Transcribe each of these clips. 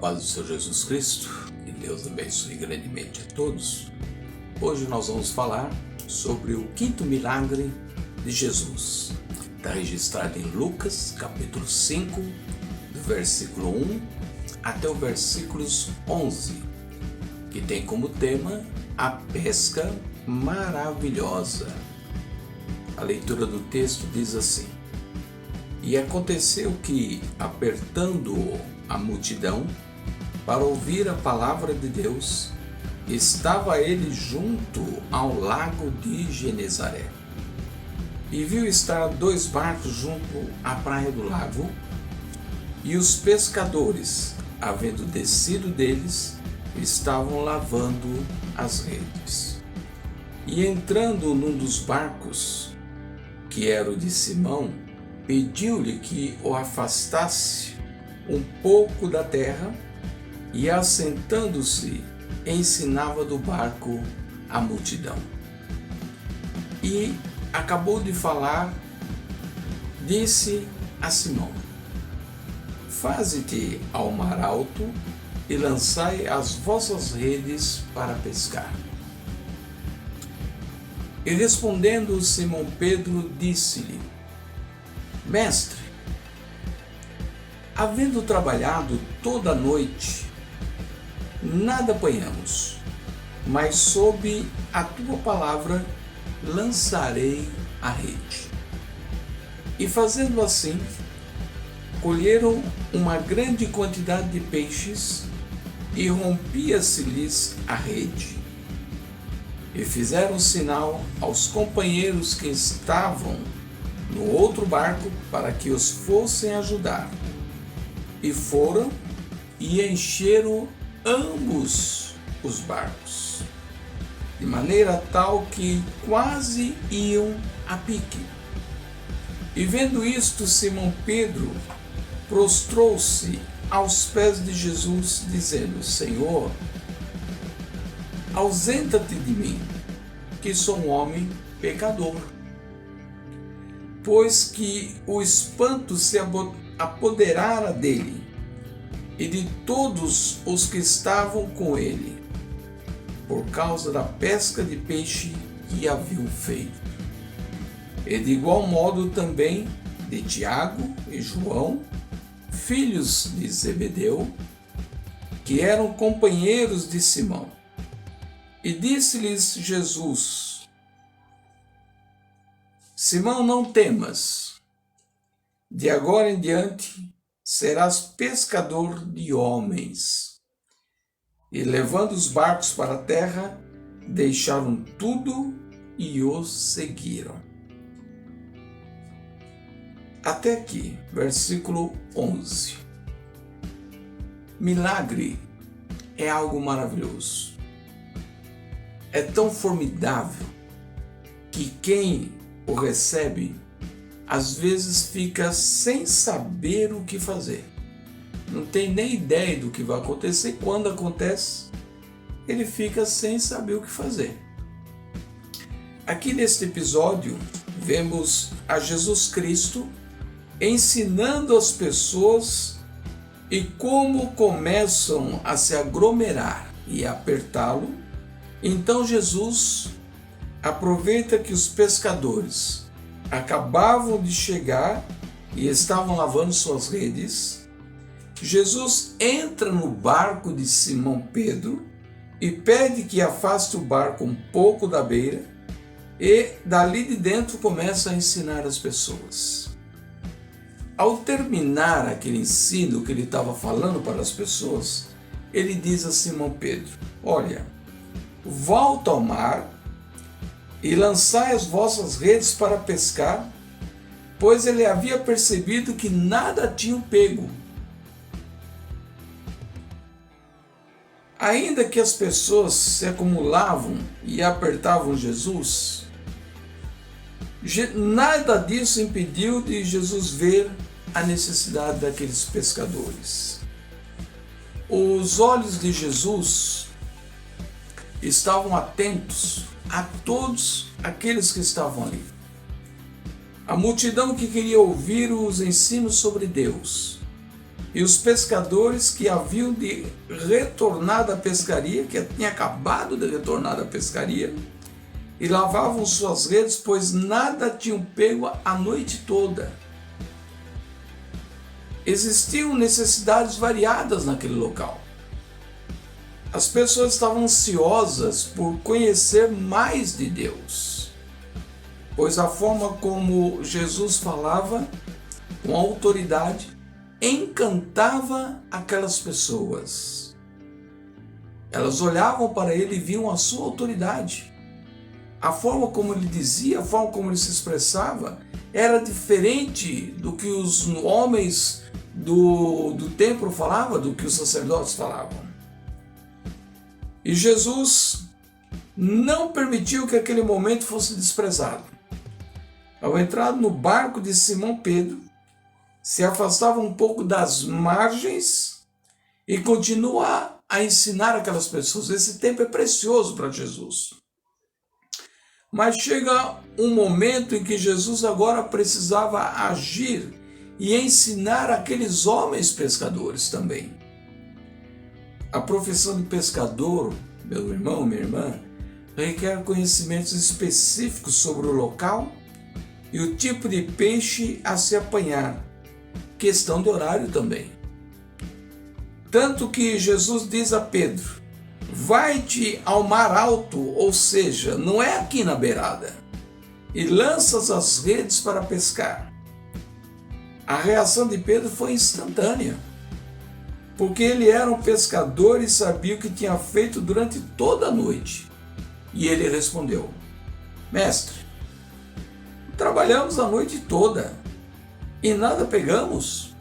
paz do Senhor Jesus Cristo, que Deus abençoe grandemente a todos. Hoje nós vamos falar sobre o quinto milagre de Jesus. Está registrado em Lucas, capítulo 5, do versículo 1 até o versículo 11, que tem como tema a pesca maravilhosa. A leitura do texto diz assim: E aconteceu que, apertando a multidão para ouvir a palavra de Deus, estava ele junto ao lago de Genezaré. E viu estar 2 barcos junto à praia do lago, e os pescadores, havendo descido deles, estavam lavando as redes. E entrando num dos barcos, que era o de Simão, pediu-lhe que o afastasse um pouco da terra, e assentando-se, ensinava do barco a multidão. E acabou de falar, disse a Simão: Faze-te ao mar alto e lançai as vossas redes para pescar. E respondendo Simão Pedro, disse-lhe: Mestre, havendo trabalhado toda a noite, nada apanhamos, mas sob a tua palavra lançarei a rede. E fazendo assim, colheram uma grande quantidade de peixes, e rompia-se-lhes a rede. E fizeram sinal aos companheiros que estavam no outro barco para que os fossem ajudar. E foram e encheram ambos os barcos, de maneira tal que quase iam a pique. E vendo isto, Simão Pedro prostrou-se aos pés de Jesus, dizendo: Senhor, ausenta-te de mim, que sou um homem pecador. Pois que o espanto se apoderara dele e de todos os que estavam com ele, por causa da pesca de peixe que haviam feito. E de igual modo também de Tiago e João, filhos de Zebedeu, que eram companheiros de Simão. E disse-lhes Jesus: Simão, não temas, de agora em diante serás pescador de homens. E levando os barcos para a terra, deixaram tudo e os seguiram. Até aqui, versículo 11. Milagre é algo maravilhoso. É tão formidável que quem o recebe às vezes fica sem saber o que fazer. Não tem nem ideia do que vai acontecer. Quando acontece, ele fica sem saber o que fazer. Aqui neste episódio, vemos a Jesus Cristo ensinando as pessoas e como começam a se aglomerar e apertá-lo. Então Jesus aproveita que os pescadores acabavam de chegar e estavam lavando suas redes. Jesus entra no barco de Simão Pedro e pede que afaste o barco um pouco da beira, e dali de dentro começa a ensinar as pessoas. Ao terminar aquele ensino que ele estava falando para as pessoas, ele diz a Simão Pedro: Olha, volta ao mar e lançai as vossas redes para pescar, pois ele havia percebido que nada tinham pego. Ainda que as pessoas se acumulavam e apertavam Jesus, nada disso impediu de Jesus ver a necessidade daqueles pescadores. Os olhos de Jesus estavam atentos a todos aqueles que estavam ali. A multidão que queria ouvir os ensinos sobre Deus, e os pescadores que haviam de retornar da pescaria, que tinha acabado de retornar da pescaria, e lavavam suas redes, pois nada tinham pego a noite toda. Existiam necessidades variadas naquele local. As pessoas estavam ansiosas por conhecer mais de Deus, pois a forma como Jesus falava, com autoridade, encantava aquelas pessoas. Elas olhavam para ele e viam a sua autoridade. A forma como ele dizia, a forma como ele se expressava, era diferente do que os homens do templo falavam, do que os sacerdotes falavam. E Jesus não permitiu que aquele momento fosse desprezado. Ao entrar no barco de Simão Pedro, se afastava um pouco das margens e continua a ensinar aquelas pessoas. Esse tempo é precioso para Jesus. Mas chega um momento em que Jesus agora precisava agir e ensinar aqueles homens pescadores também. A profissão de pescador, meu irmão, minha irmã, requer conhecimentos específicos sobre o local e o tipo de peixe a se apanhar. Questão de horário também. Tanto que Jesus diz a Pedro: vai-te ao mar alto, ou seja, não é aqui na beirada, e lanças as redes para pescar. A reação de Pedro foi instantânea, porque ele era um pescador e sabia o que tinha feito durante toda a noite. E ele respondeu: mestre, trabalhamos a noite toda e nada pegamos,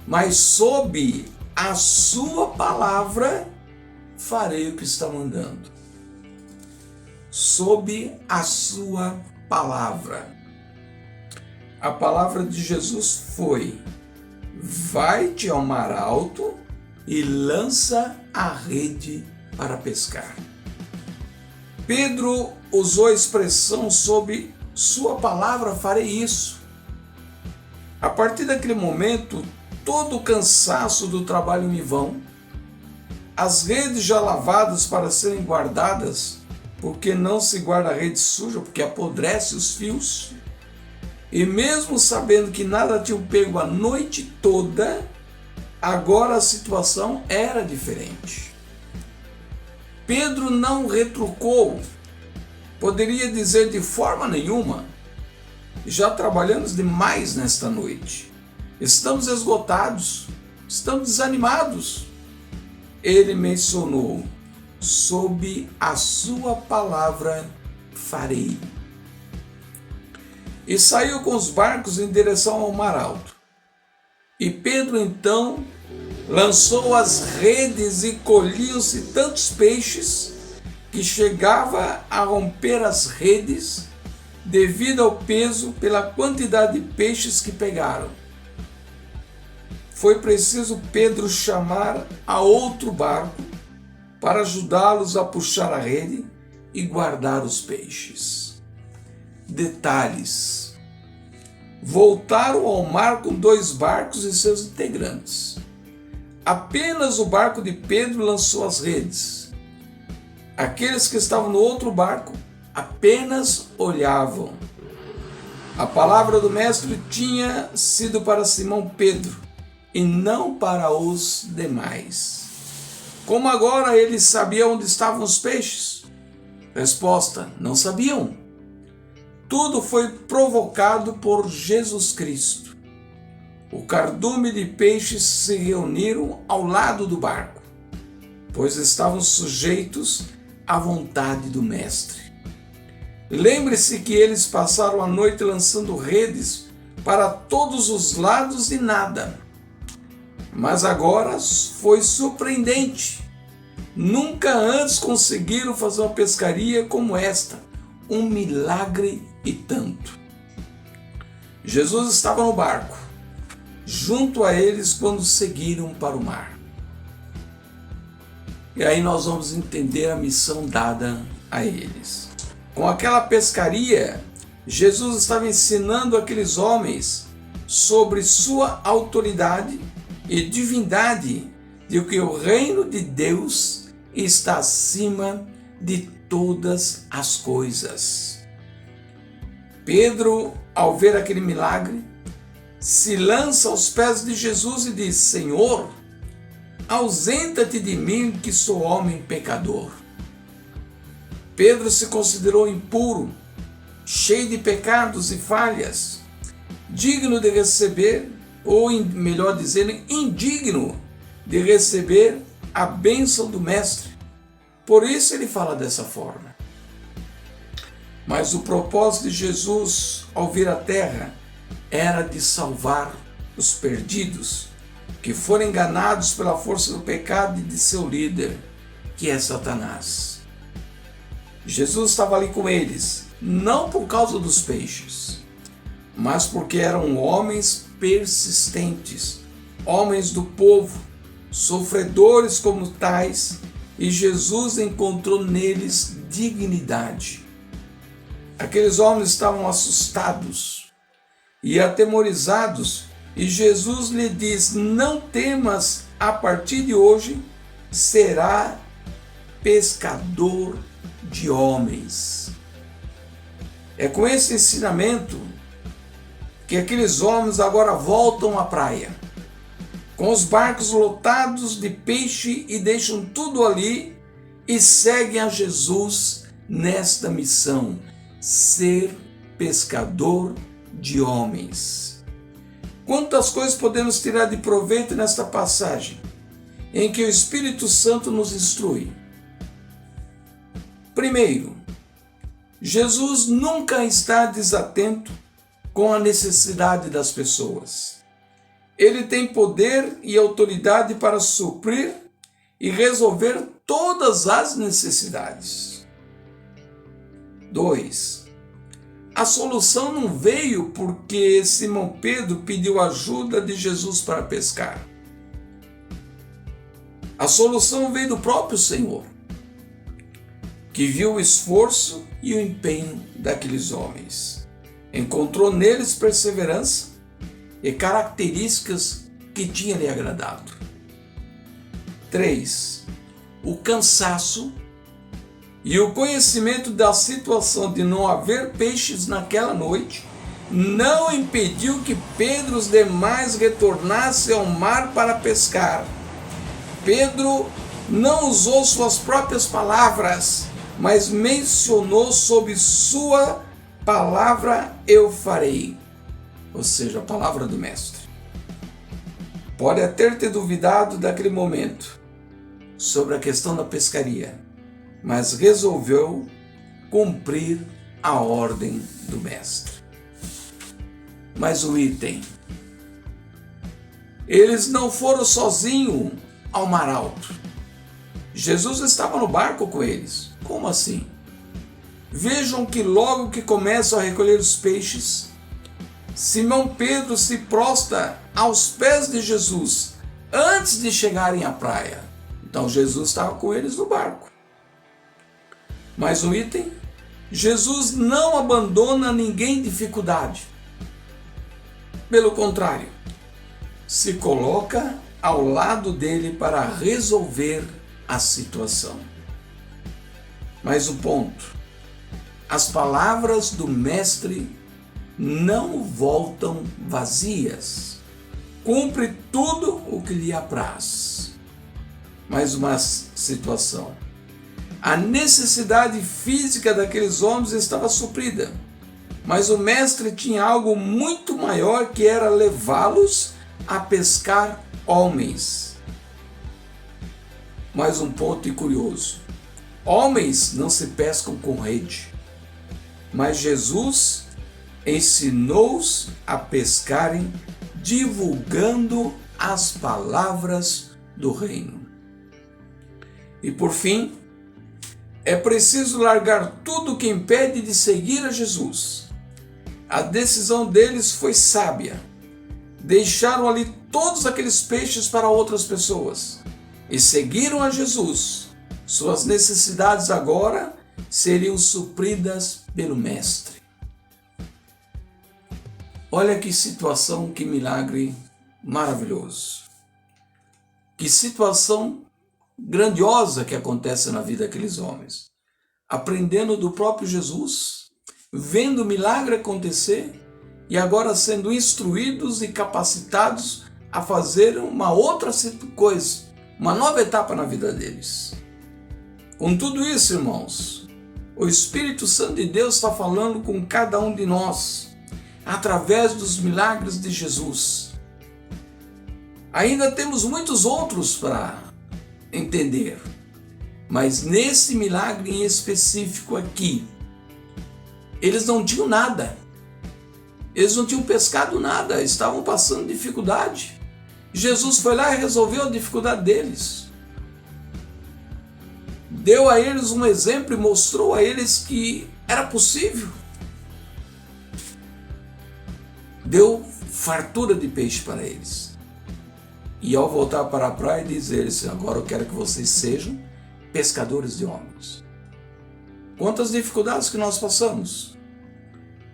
mas sob a sua palavra farei o que está mandando. Sob a sua palavra. A palavra de Jesus foi: vai-te ao mar alto e lança a rede para pescar. Pedro usou a expressão: sob sua palavra farei isso. A partir daquele momento, todo o cansaço do trabalho em vão, as redes já lavadas para serem guardadas, porque não se guarda a rede suja, porque apodrece os fios, e mesmo sabendo que nada tinham pego a noite toda, agora a situação era diferente. Pedro não retrucou, poderia dizer de forma nenhuma: já trabalhamos demais nesta noite, estamos esgotados, estamos desanimados. Ele mencionou: sob a sua palavra farei. E saiu com os barcos em direção ao mar alto. E Pedro então lançou as redes e colhiam-se tantos peixes que chegava a romper as redes devido ao peso, pela quantidade de peixes que pegaram. Foi preciso Pedro chamar a outro barco para ajudá-los a puxar a rede e guardar os peixes. Detalhes: voltaram ao mar com 2 barcos e seus integrantes. Apenas o barco de Pedro lançou as redes. Aqueles que estavam no outro barco apenas olhavam. A palavra do mestre tinha sido para Simão Pedro e não para os demais. Como agora eles sabiam onde estavam os peixes? Resposta: não sabiam. Tudo foi provocado por Jesus Cristo. O cardume de peixes se reuniram ao lado do barco, pois estavam sujeitos à vontade do mestre. Lembre-se que eles passaram a noite lançando redes para todos os lados e nada. Mas agora foi surpreendente. Nunca antes conseguiram fazer uma pescaria como esta. Um milagre e tanto. Jesus estava no barco, junto a eles quando seguiram para o mar. E aí nós vamos entender a missão dada a eles. Com aquela pescaria, Jesus estava ensinando aqueles homens sobre sua autoridade e divindade de que o reino de Deus está acima de todas as coisas. Pedro, ao ver aquele milagre, se lança aos pés de Jesus e diz: Senhor, ausenta-te de mim, que sou homem pecador. Pedro se considerou impuro, cheio de pecados e falhas, digno de receber, ou melhor dizendo, indigno de receber a bênção do Mestre. Por isso ele fala dessa forma. Mas o propósito de Jesus ao vir à terra era de salvar os perdidos, que foram enganados pela força do pecado e de seu líder, que é Satanás. Jesus estava ali com eles, não por causa dos peixes, mas porque eram homens persistentes, homens do povo, sofredores como tais, e Jesus encontrou neles dignidade. Aqueles homens estavam assustados e atemorizados, e Jesus lhe diz: não temas, a partir de hoje será pescador de homens. É com esse ensinamento que aqueles homens agora voltam à praia, com os barcos lotados de peixe, e deixam tudo ali e seguem a Jesus nesta missão: ser pescador de homens. Quantas coisas podemos tirar de proveito nesta passagem, em que o Espírito Santo nos instrui. Primeiro, Jesus nunca está desatento com a necessidade das pessoas. Ele tem poder e autoridade para suprir e resolver todas as necessidades. 2. A solução não veio porque Simão Pedro pediu ajuda de Jesus para pescar. A solução veio do próprio Senhor, que viu o esforço e o empenho daqueles homens. Encontrou neles perseverança e características que tinha lhe agradado. 3. O cansaço e o conhecimento da situação de não haver peixes naquela noite não impediu que Pedro e os demais retornassem ao mar para pescar. Pedro não usou suas próprias palavras, mas mencionou sob sua palavra: eu farei, ou seja, a palavra do Mestre. Pode até ter duvidado daquele momento sobre a questão da pescaria, mas resolveu cumprir a ordem do Mestre. Mas o item: eles não foram sozinhos ao mar alto. Jesus estava no barco com eles. Como assim? Vejam que logo que começam a recolher os peixes, Simão Pedro se prostra aos pés de Jesus antes de chegarem à praia. Então Jesus estava com eles no barco. Mas o item: Jesus não abandona ninguém em dificuldade. Pelo contrário, se coloca ao lado dele para resolver a situação. Mas o ponto: as palavras do Mestre não voltam vazias. Cumpre tudo o que lhe apraz. Mais uma situação: a necessidade física daqueles homens estava suprida, mas o Mestre tinha algo muito maior, que era levá-los a pescar homens. Mais um ponto curioso: homens não se pescam com rede, mas Jesus ensinou-os a pescarem divulgando as palavras do reino. E por fim, é preciso largar tudo que impede de seguir a Jesus. A decisão deles foi sábia. Deixaram ali todos aqueles peixes para outras pessoas e seguiram a Jesus. Suas necessidades agora seriam supridas pelo Mestre. Olha que situação, que milagre maravilhoso. Que situação grandiosa que acontece na vida daqueles homens. Aprendendo do próprio Jesus, vendo o milagre acontecer e agora sendo instruídos e capacitados a fazer uma outra coisa, uma nova etapa na vida deles. Com tudo isso, irmãos, o Espírito Santo de Deus está falando com cada um de nós, através dos milagres de Jesus. Ainda temos muitos outros para entender, mas nesse milagre em específico aqui, eles não tinham nada, eles não tinham pescado nada, estavam passando dificuldade. Jesus foi lá e resolveu a dificuldade deles. Deu a eles um exemplo e mostrou a eles que era possível. Deu fartura de peixe para eles. E ao voltar para a praia, diz eles: agora eu quero que vocês sejam pescadores de homens. Quantas dificuldades que nós passamos.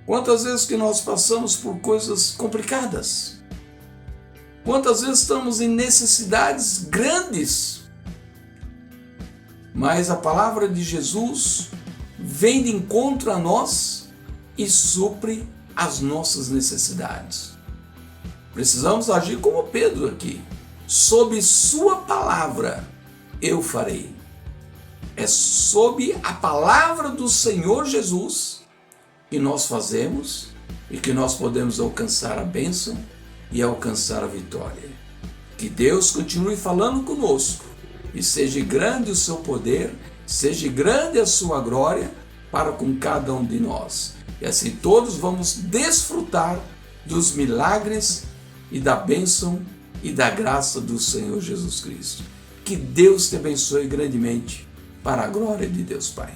Quantas vezes que nós passamos por coisas complicadas. Quantas vezes estamos em necessidades grandes. Mas a palavra de Jesus vem de encontro a nós e supre as nossas necessidades. Precisamos agir como Pedro aqui. Sob sua palavra eu farei. É sob a palavra do Senhor Jesus que nós fazemos e que nós podemos alcançar a bênção e alcançar a vitória. Que Deus continue falando conosco e seja grande o seu poder, seja grande a sua glória para com cada um de nós. E assim todos vamos desfrutar dos milagres e da bênção e da graça do Senhor Jesus Cristo. Que Deus te abençoe grandemente para a glória de Deus Pai.